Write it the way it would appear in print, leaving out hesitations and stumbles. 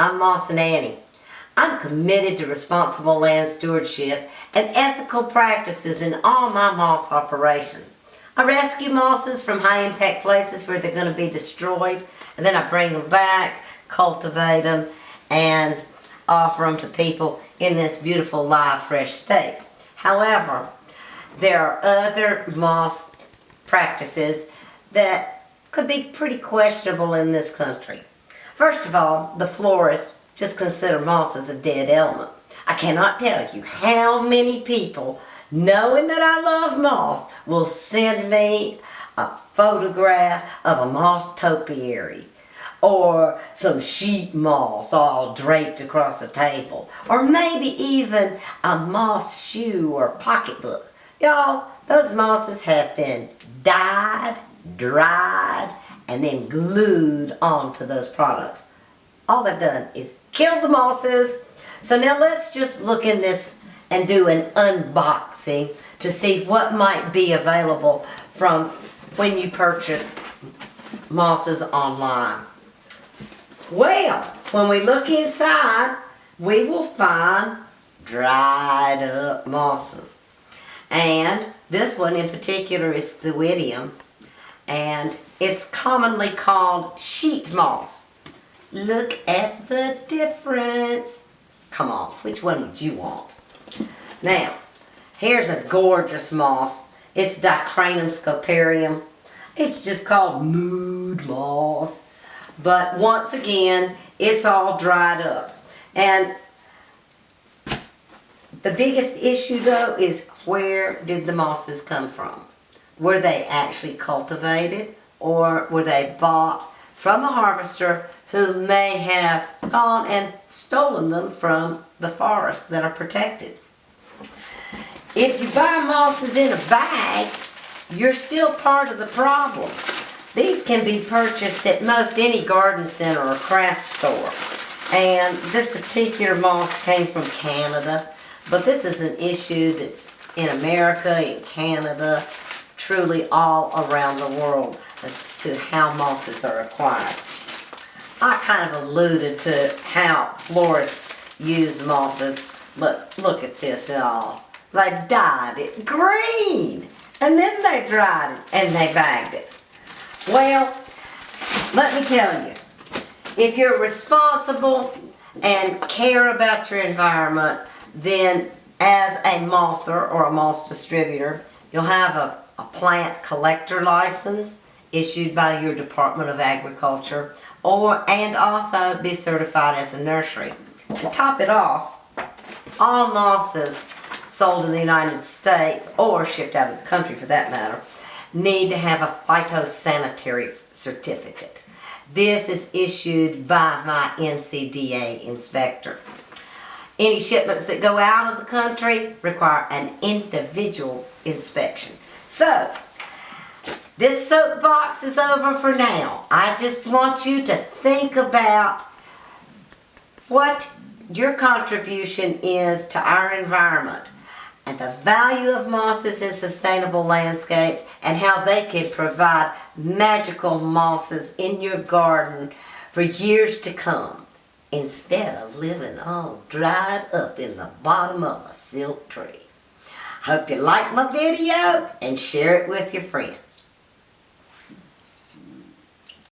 I'm Mossin Annie. I'm committed to responsible land stewardship and ethical practices in all my moss operations. I rescue mosses from high-impact places where they're going to be destroyed, and then I bring them back, cultivate them, and offer them to people in this beautiful live fresh state. However, there are other moss practices that could be pretty questionable in this country. First of all, the florists just consider moss as a dead element. I cannot tell you how many people, knowing that I love moss, will send me a photograph of a moss topiary or some sheet moss all draped across a table, or maybe even a moss shoe or pocketbook. Y'all, those mosses have been dyed, dried, and then glued onto those products. All they've done is kill the mosses. So now let's just look in this and do an unboxing to see what might be available from when you purchase mosses online. Well, when we look inside, we will find dried up mosses. And this one in particular is Thuidium, and it's commonly called sheet moss. Look at the difference. Come on, which one would you want? Now, here's a gorgeous moss. It's Dicranum scoparium. It's just called mood moss. But once again, it's all dried up. And the biggest issue though is, where did the mosses come from? Were they actually cultivated, or were they bought from a harvester who may have gone and stolen them from the forests that are protected? If you buy mosses in a bag, you're still part of the problem. These can be purchased at most any garden center or craft store. And this particular moss came from Canada, but this is an issue that's in America, in Canada, truly all around the world as to how mosses are acquired. I kind of alluded to how florists use mosses, but look at this, y'all. They dyed it green, and then they dried it, and they bagged it. Well, let me tell you, if you're responsible and care about your environment, then as a mosser or a moss distributor, you'll have a plant collector license issued by your Department of Agriculture, and also be certified as a nursery. To top it off, all mosses sold in the United States, or shipped out of the country for that matter, need to have a phytosanitary certificate. This is issued by my NCDA inspector. Any shipments that go out of the country require an individual inspection. So, this soapbox is over for now. I just want you to think about what your contribution is to our environment, and the value of mosses in sustainable landscapes, and how they can provide magical mosses in your garden for years to come, instead of living all dried up in the bottom of a silk tree. Hope you like my video and share it with your friends.